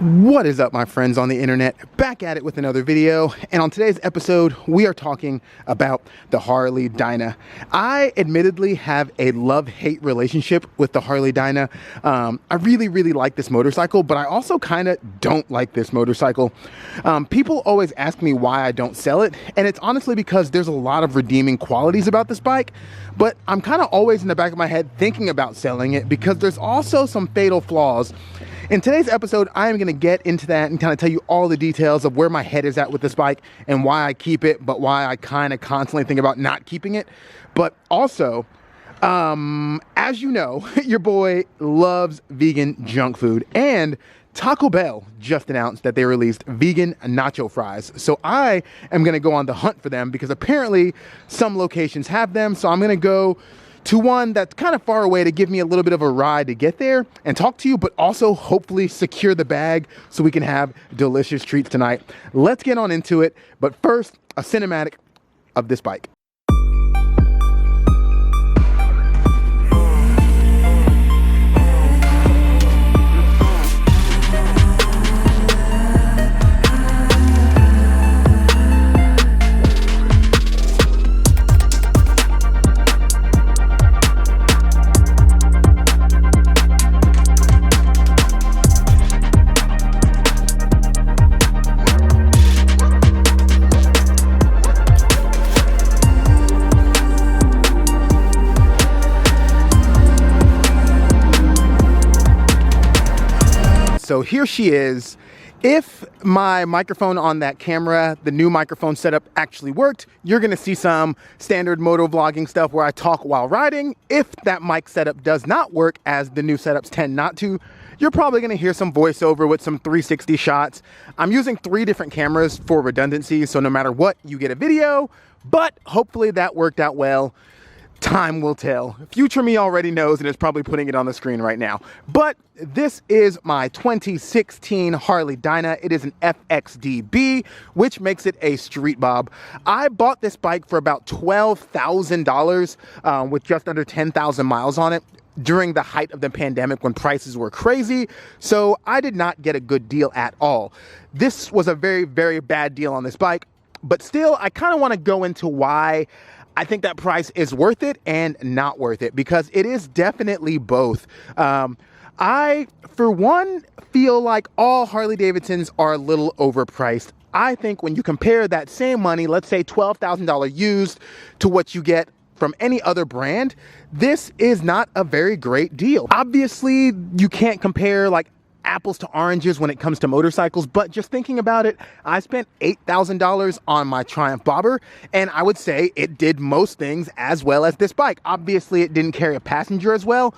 What is up, my friends on the internet? Back at it with another video, and on today's episode we are talking about the Harley Dyna. I admittedly have a love-hate relationship with the Harley Dyna. I really like this motorcycle, but I also kind of don't like this motorcycle. People always ask me why I don't sell it, and it's honestly because there's a lot of redeeming qualities about this bike, but I'm kind of always in the back of my head thinking about selling it because there's also some fatal flaws. In today's episode, I am going to get into that and kind of tell you all the details of where my head is at with this bike and why I keep it, but why I kind of constantly think about not keeping it. But also, as you know, your boy loves vegan junk food, and Taco Bell just announced that they released vegan nacho fries. So I am going to go on the hunt for them because apparently some locations have them. So I'm going to go to one that's kind of far away to give me a little bit of a ride to get there and talk to you, but also hopefully secure the bag so we can have delicious treats tonight. Let's get on into it. But first, a cinematic of this bike. So here she is. If my microphone on that camera, the new microphone setup, actually worked, you're gonna see some standard motovlogging stuff where I talk while riding. If that mic setup does not work, as the new setups tend not to, you're probably gonna hear some voiceover with some 360 shots. I'm using 3 different cameras for redundancy, so no matter what, you get a video, but hopefully that worked out well. Time will tell. Future me already knows and is probably putting it on the screen right now. But this is my 2016 Harley Dyna. It is an FXDB, which makes it a street bob. I bought this bike for about $12,000 with just under 10,000 miles on it during the height of the pandemic when prices were crazy. So I did not get a good deal at all. This was a very bad deal on this bike, but still I kind of want to go into why I think that price is worth it and not worth it, because it is definitely both. I, for one, feel like all Harley Davidsons are a little overpriced. I think when you compare that same money, let's say $12,000 used, to what you get from any other brand, this is not a very great deal. Obviously, you can't compare like apples to oranges when it comes to motorcycles, but just thinking about it, I spent $8,000 on my Triumph bobber, and I would say it did most things as well as this bike. Obviously, it didn't carry a passenger as well,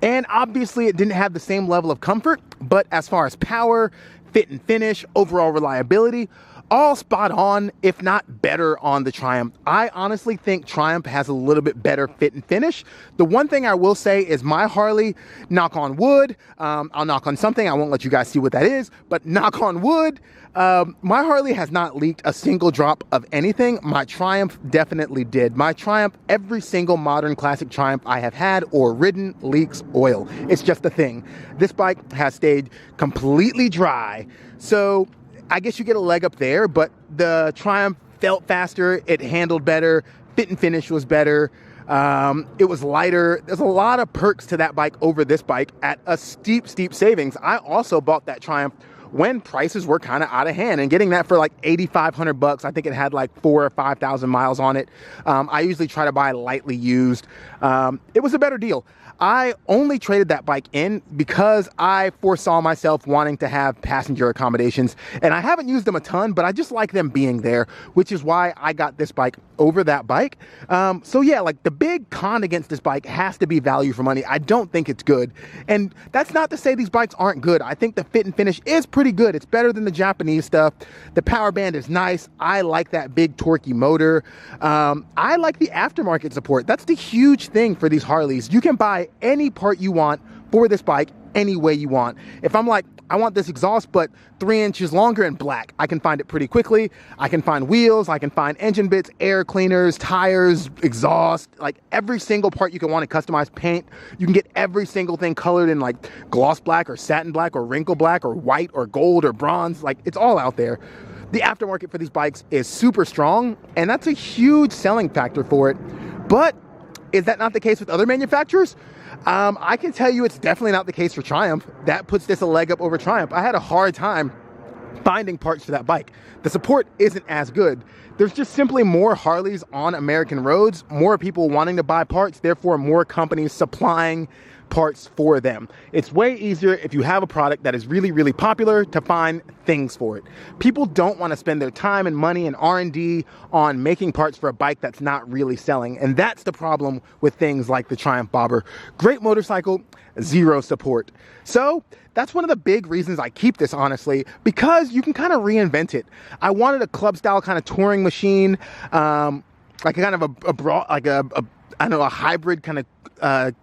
and obviously it didn't have the same level of comfort, but as far as power, fit and finish, overall reliability, all spot on, if not better on the Triumph. I honestly think Triumph has a little bit better fit and finish. The one thing I will say is my Harley, knock on wood, I'll knock on something, I won't let you guys see what that is, but knock on wood, my Harley has not leaked a single drop of anything. My Triumph definitely did. My Triumph, every single modern classic Triumph I have had or ridden leaks oil. It's just a thing. This bike has stayed completely dry. So I guess you get a leg up there, but the Triumph felt faster, it handled better, fit and finish was better, it was lighter. There's a lot of perks to that bike over this bike at a steep savings. I also bought that Triumph when prices were kind of out of hand, and getting that for like 8,500 bucks. I think it had like 4,000 or 5,000 miles on it. I usually try to buy lightly used. It was a better deal. I only traded that bike in because I foresaw myself wanting to have passenger accommodations, and I haven't used them a ton, but I just like them being there, which is why I got this bike over that bike. So yeah, like the big con against this bike has to be value for money. I don't think it's good, and that's not to say these bikes aren't good. I think the fit and finish is pretty good. It's better than the Japanese stuff. The power band is nice. I like that big torquey motor. I like the aftermarket support. That's the huge thing for these Harleys. You can buy any part you want for this bike any way you want. If I'm like, I want this exhaust, but 3 inches longer and black. I can find it pretty quickly. I can find wheels, I can find engine bits, air cleaners, tires, exhaust, like every single part you can want to customize, paint. You can get every single thing colored in like gloss black or satin black or wrinkle black or white or gold or bronze. Like, it's all out there. The aftermarket for these bikes is super strong, and that's a huge selling factor for it. But is that not the case with other manufacturers? I can tell you it's definitely not the case for Triumph. That puts this a leg up over Triumph. I had a hard time finding parts for that bike. The support isn't as good. There's just simply more Harleys on American roads, more people wanting to buy parts, therefore more companies supplying parts for them. It's way easier if you have a product that is really, really popular to find things for it. People don't want to spend their time and money and R&D on making parts for a bike that's not really selling. And that's the problem with things like the Triumph Bobber. Great motorcycle, zero support. So that's one of the big reasons I keep this, honestly, because you can kind of reinvent it. I wanted a club style kind of touring machine, like a kind of a hybrid kind of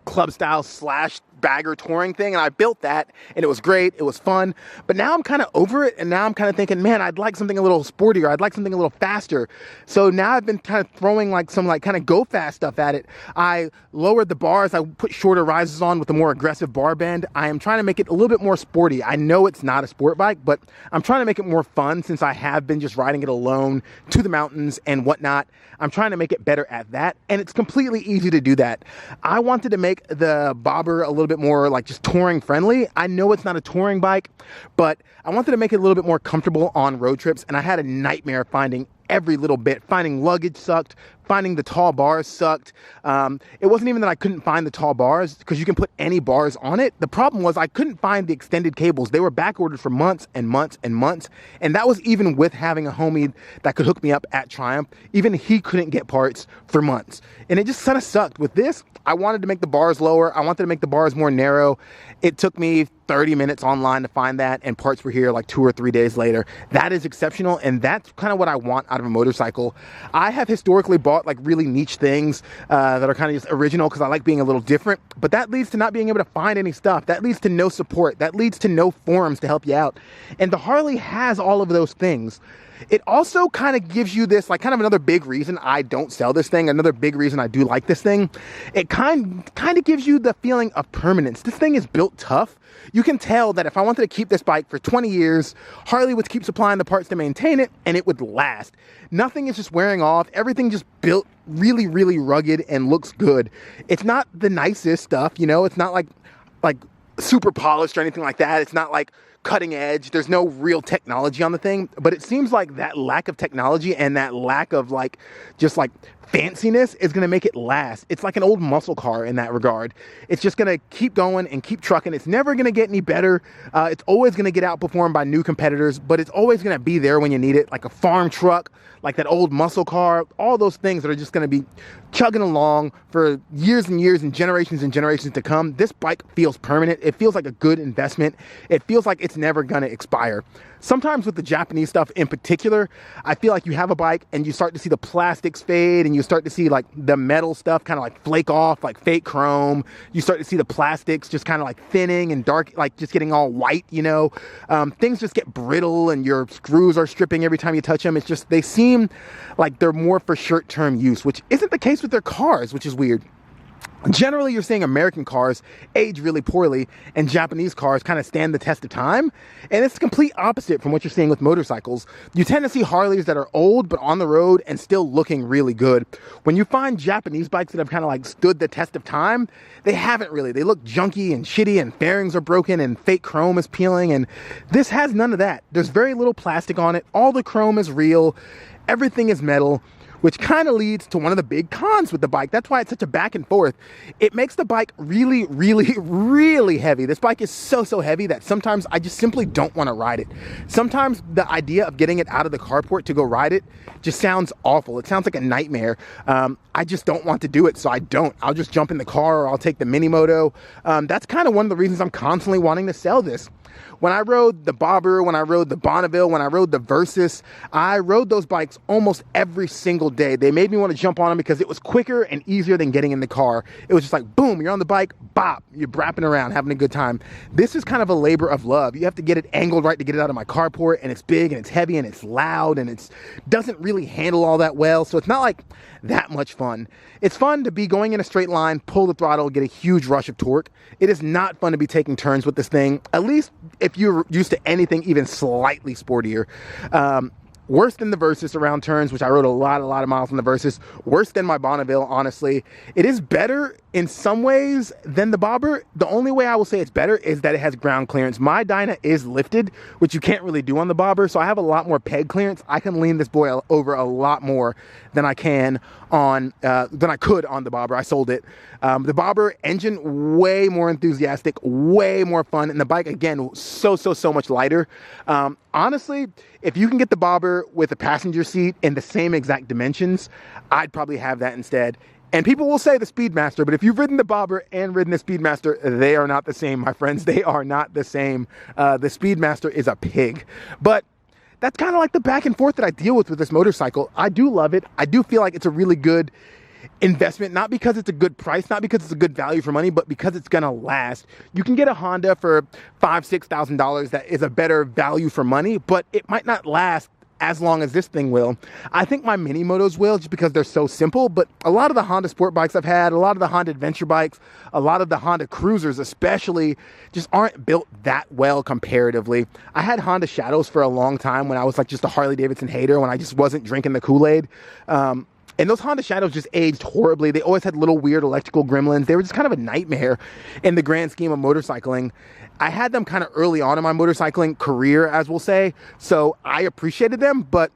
club style / bagger touring thing, and I built that, and it was great, it was fun, but now I'm kind of over it, and now I'm kind of thinking, man, I'd like something a little sportier, I'd like something a little faster. So now I've been kind of throwing like some like kind of go fast stuff at it. I lowered the bars, I put shorter risers on with a more aggressive bar bend. I am trying to make it a little bit more sporty. I know it's not a sport bike, but I'm trying to make it more fun since I have been just riding it alone to the mountains and whatnot. I'm trying to make it better at that, and it's completely easy to do that. I wanted to make the Bobber a little bit more like just touring friendly. I know it's not a touring bike, but I wanted to make it a little bit more comfortable on road trips, and I had a nightmare finding every little bit. Finding luggage sucked. Finding the tall bars sucked. It wasn't even that I couldn't find the tall bars, because you can put any bars on it. The problem was I couldn't find the extended cables. They were back ordered for months and months and months. And that was even with having a homie that could hook me up at Triumph. Even he couldn't get parts for months. And it just kind of sucked. With this, I wanted to make the bars lower. I wanted to make the bars more narrow. It took me 30 minutes online to find that, and parts were here like 2 or 3 days later. That is exceptional, and that's kind of what I want out of a motorcycle. I have historically bought like really niche things that are kind of just original because I like being a little different, but that leads to not being able to find any stuff. That leads to no support. That leads to no forums to help you out. And the Harley has all of those things. It also kind of gives you this, like, kind of another big reason I don't sell this thing, another big reason I do like this thing. It kind of gives you the feeling of permanence. This thing is built tough. You can tell that if I wanted to keep this bike for 20 years, Harley would keep supplying the parts to maintain it, and it would last. Nothing is just wearing off. Everything just built really, really rugged and looks good. It's not the nicest stuff, you know? It's not like super polished or anything like that. It's not like cutting edge. There's no real technology on the thing, but it seems like that lack of technology and that lack of like just like fanciness is going to make it last. It's like an old muscle car in that regard. It's just going to keep going and keep trucking. It's never going to get any better. It's always going to get outperformed by new competitors, but it's always going to be there when you need it, like a farm truck, like that old muscle car, all those things that are just going to be chugging along for years and years and generations to come. This bike feels permanent. It feels like a good investment. It feels like it's never going to expire. Sometimes with the Japanese stuff in particular, I feel like you have a bike and you start to see the plastics fade and you start to see like the metal stuff kind of like flake off, like fake chrome. You start to see the plastics just kind of like thinning and dark, like just getting all white, you know. Things just get brittle and your screws are stripping every time you touch them. It's just, they seem like they're more for short-term use, which isn't the case with their cars, which is weird. Generally, you're seeing American cars age really poorly and Japanese cars kind of stand the test of time. And it's the complete opposite from what you're seeing with motorcycles. You tend to see Harleys that are old but on the road and still looking really good. When you find Japanese bikes that have kind of like stood the test of time, they haven't really. They look junky and shitty and fairings are broken and fake chrome is peeling, and this has none of that. There's very little plastic on it. All the chrome is real. Everything is metal, which kind of leads to one of the big cons with the bike. That's why it's such a back and forth. It makes the bike really, really, really heavy. This bike is so heavy that sometimes I just simply don't want to ride it. Sometimes the idea of getting it out of the carport to go ride it just sounds awful. It sounds like a nightmare. I just don't want to do it, so I don't. I'll just jump in the car or I'll take the mini moto. That's kind of one of the reasons I'm constantly wanting to sell this. When I rode the Bobber, when I rode the Bonneville, when I rode the Versus, I rode those bikes almost every single day. They made me want to jump on them because it was quicker and easier than getting in the car. It was just like, boom, you're on the bike, bop, you're brapping around, having a good time. This is kind of a labor of love. You have to get it angled right to get it out of my carport, and it's big and it's heavy and it's loud and it doesn't really handle all that well. So it's not like that much fun. It's fun to be going in a straight line, pull the throttle, get a huge rush of torque. It is not fun to be taking turns with this thing, at least if you're used to anything even slightly sportier. Worse than the Versus around turns, which I rode a lot of miles on the Versus. Worse than my Bonneville, honestly. It is better in some ways than the Bobber. The only way I will say it's better is that it has ground clearance. My Dyna is lifted, which you can't really do on the Bobber, so I have a lot more peg clearance. I can lean this boy over a lot more than I can on than I could on the Bobber. I sold it. The Bobber engine, way more enthusiastic, way more fun, and the bike, again, so much lighter. Honestly, if you can get the Bobber with a passenger seat in the same exact dimensions, I'd probably have that instead. And people will say the Speedmaster, but if you've ridden the Bobber and ridden the Speedmaster, they are not the same, my friends. They are not the same. The Speedmaster is a pig. But that's kind of like the back and forth that I deal with this motorcycle. I do love it. I do feel like it's a really good investment, not because it's a good price, not because it's a good value for money, but because it's gonna last. You can get a Honda for $5,000-$6,000 that is a better value for money, but it might not last as long as this thing will. I think my mini motos will, just because they're so simple, but a lot of the Honda sport bikes I've had, a lot of the Honda adventure bikes, a lot of the Honda cruisers especially, just aren't built that well comparatively. I had Honda Shadows for a long time when I was like just a Harley Davidson hater, when I just wasn't drinking the Kool-Aid. And those Honda Shadows just aged horribly. They always had little weird electrical gremlins. They were just kind of a nightmare in the grand scheme of motorcycling. I had them kind of early on in my motorcycling career, as we'll say, so I appreciated them, but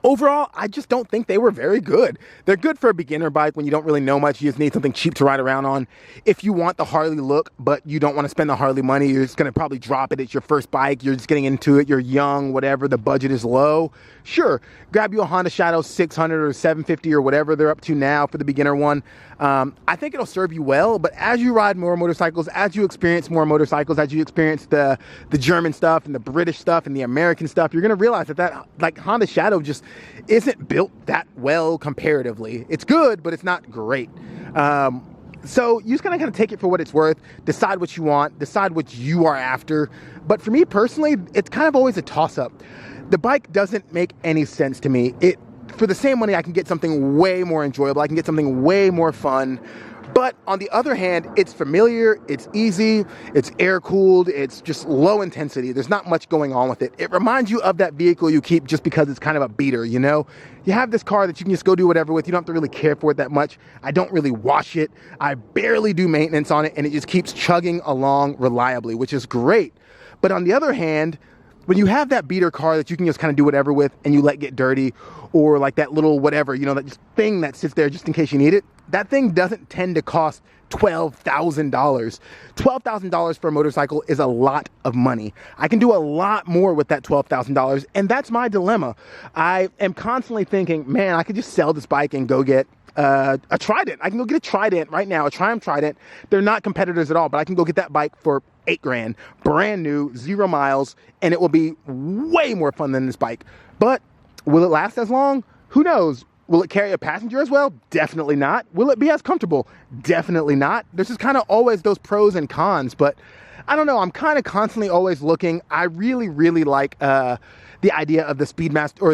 overall, I just don't think they were very good. They're good for a beginner bike when you don't really know much. You just need something cheap to ride around on. If you want the Harley look, but you don't want to spend the Harley money, you're just going to probably drop it. It's your first bike. You're just getting into it. You're young, whatever. The budget is low. Sure, grab you a Honda Shadow 600 or 750 or whatever they're up to now for the beginner one. I think it'll serve you well, but as you ride more motorcycles, as you experience more motorcycles, as you experience the German stuff and the British stuff and the American stuff, you're going to realize that like Honda Shadow just isn't built that well comparatively. It's good, but it's not great. So you just kind of take it for what it's worth, decide what you want, decide what you are after. But for me personally, it's kind of always a toss-up. The bike doesn't make any sense to me. For the same money, I can get something way more enjoyable. I can get something way more fun. But on the other hand, it's familiar, it's easy, it's air-cooled, it's just low intensity. There's not much going on with it. It reminds you of that vehicle you keep just because it's kind of a beater, you know? You have this car that you can just go do whatever with. You don't have to really care for it that much. I don't really wash it. I barely do maintenance on it, and it just keeps chugging along reliably, which is great. But on the other hand, when you have that beater car that you can just kind of do whatever with and you let get dirty, or like that little whatever, you know, that just thing that sits there just in case you need it, that thing doesn't tend to cost $12,000. $12,000 for a motorcycle is a lot of money. I can do a lot more with that $12,000, and that's my dilemma. I am constantly thinking, man, I could just sell this bike and go get a Trident. I can go get a Trident right now, a Triumph Trident. They're not competitors at all, but I can go get that bike for $8,000, brand new, 0 miles, and it will be way more fun than this bike. But will it last as long? Who knows? Will it carry a passenger as well? Definitely not. Will it be as comfortable? Definitely not. There's just kind of always those pros and cons, but I don't know. I'm kind of constantly always looking. I really, really like the idea of the Speedmaster, or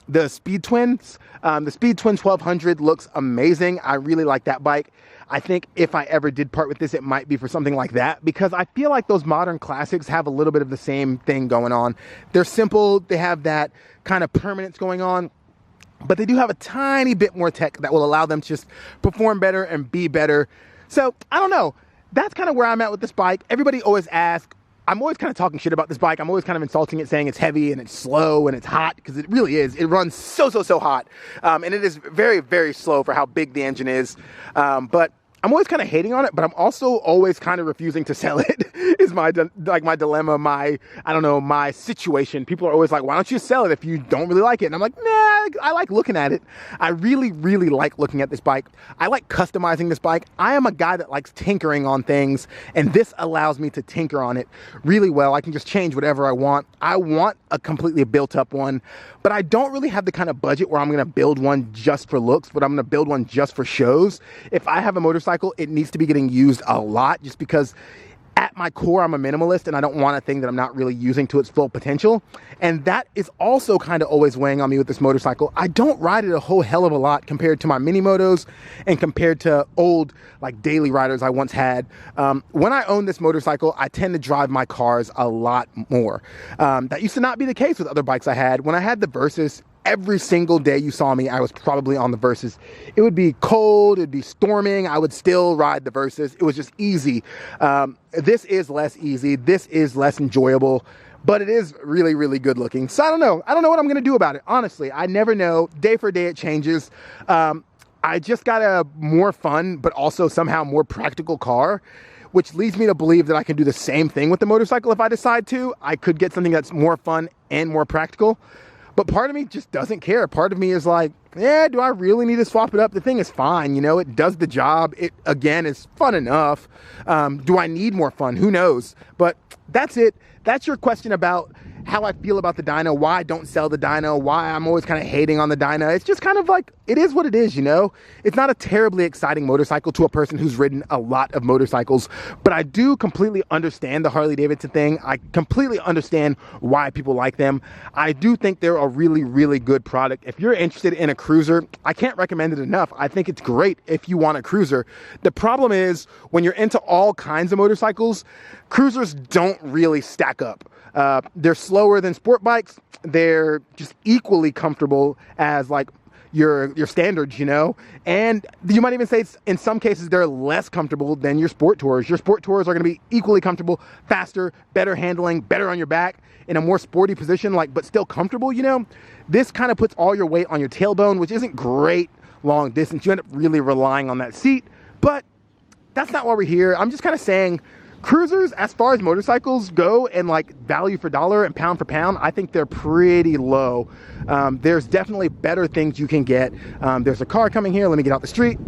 the Speed Twins. The Speed Twin 1200 looks amazing. I really like that bike. I think if I ever did part with this, it might be for something like that, because I feel like those modern classics have a little bit of the same thing going on. They're simple. They have that kind of permanence going on, but they do have a tiny bit more tech that will allow them to just perform better and be better. So I don't know. That's kind of where I'm at with this bike. Everybody always asks, I'm always kind of talking shit about this bike. I'm always kind of insulting it, saying it's heavy and it's slow and it's hot, because it really is. It runs so hot. And it is very, very slow for how big the engine is. But I'm always kind of hating on it, but I'm also always kind of refusing to sell it. is my dilemma, I don't know, my situation. People are always like, why don't you sell it if you don't really like it? And I'm like, nah, I like looking at it. I really, really like looking at this bike. I like customizing this bike. I am a guy that likes tinkering on things, and this allows me to tinker on it really well. I can just change whatever I want. I want a completely built up one, but I don't really have the kind of budget where I'm gonna build one just for looks, but I'm gonna build one just for shows. If I have a motorcycle, it needs to be getting used a lot, just because at my core, I'm a minimalist and I don't want a thing that I'm not really using to its full potential. And that is also kind of always weighing on me with this motorcycle. I don't ride it a whole hell of a lot compared to my mini motos and compared to old like daily riders I once had. When I own this motorcycle, I tend to drive my cars a lot more. That used to not be the case with other bikes I had. When I had the Versus, every single day you saw me, I was probably on the Versus. It would be cold, it'd be storming, I would still ride the Versus. It was just easy. This is less easy, this is less enjoyable, but it is really, really good looking. So I don't know what I'm gonna do about it. Honestly, I never know. Day for day it changes. I just got a more fun, but also somehow more practical car, which leads me to believe that I can do the same thing with the motorcycle if I decide to. I could get something that's more fun and more practical. But part of me just doesn't care. Part of me is like, yeah, do I really need to swap it up? The thing is fine, you know, it does the job. It, again, is fun enough. Do I need more fun? Who knows? But that's it. That's your question about how I feel about the Dyna, why I don't sell the Dyna, why I'm always kind of hating on the Dyna. It's just kind of like, it is what it is, you know? It's not a terribly exciting motorcycle to a person who's ridden a lot of motorcycles, but I do completely understand the Harley Davidson thing. I completely understand why people like them. I do think they're a really, really good product. If you're interested in a cruiser, I can't recommend it enough. I think it's great if you want a cruiser. The problem is when you're into all kinds of motorcycles, cruisers don't really stack up. They're slower than sport bikes. They're just equally comfortable as like your standards, you know, and you might even say in some cases they're less comfortable than your sport tours. Your sport tours are going to be equally comfortable, faster, better handling, better on your back, in a more sporty position, like, but still comfortable, you know. This kind of puts all your weight on your tailbone, which isn't great long distance. You end up really relying on that seat, but that's not why we're here. I'm just kind of saying, cruisers, as far as motorcycles go and like value for dollar and pound for pound, I think they're pretty low. There's definitely better things you can get. There's a car coming here. Let me get out the street.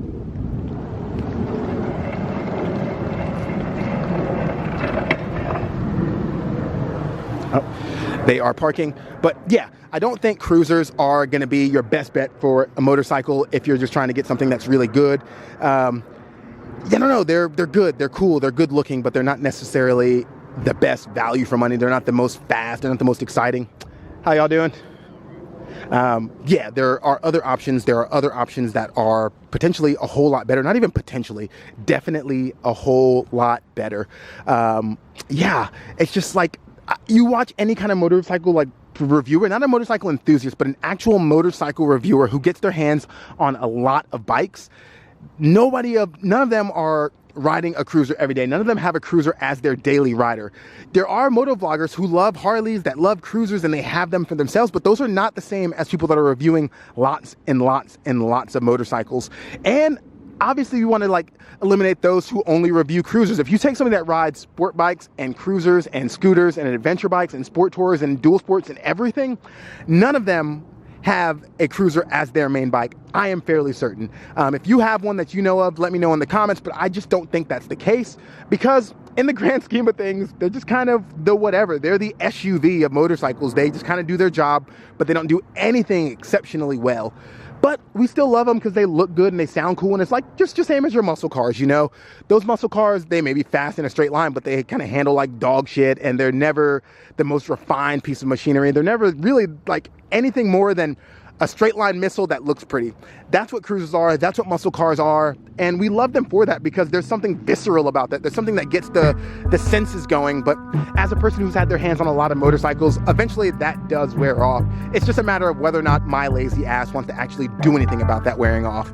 Oh, they are parking. But yeah, I don't think cruisers are going to be your best bet for a motorcycle if you're just trying to get something that's really good. Yeah, no, they're good, they're cool, they're good looking, but they're not necessarily the best value for money. They're not the most fast, they're not the most exciting. How y'all doing? Yeah, there are other options. There are other options that are potentially a whole lot better. Not even potentially, definitely a whole lot better. Yeah, it's just like, you watch any kind of motorcycle like reviewer, not a motorcycle enthusiast, but an actual motorcycle reviewer who gets their hands on a lot of bikes. None of them are riding a cruiser every day. None of them have a cruiser as their daily rider. There are motovloggers who love Harleys, that love cruisers, and they have them for themselves, but those are not the same as people that are reviewing lots and lots and lots of motorcycles. And obviously you want to like eliminate those who only review cruisers. If you take somebody that rides sport bikes and cruisers and scooters and adventure bikes and sport tours and dual sports and everything, none of them have a cruiser as their main bike. I am fairly certain. If you have one that you know of, let me know in the comments, but I just don't think that's the case, because in the grand scheme of things, they're just kind of the whatever. They're the SUV of motorcycles. They just kind of do their job, but they don't do anything exceptionally well. But we still love them because they look good and they sound cool, and it's like just same as your muscle cars, you know? Those muscle cars, they may be fast in a straight line, but they kind of handle like dog shit, and they're never the most refined piece of machinery. They're never really like anything more than a straight line missile that looks pretty. That's what cruisers are. That's what muscle cars are. And we love them for that, because there's something visceral about that. There's something that gets the senses going. But as a person who's had their hands on a lot of motorcycles, eventually that does wear off. It's just a matter of whether or not my lazy ass wants to actually do anything about that wearing off.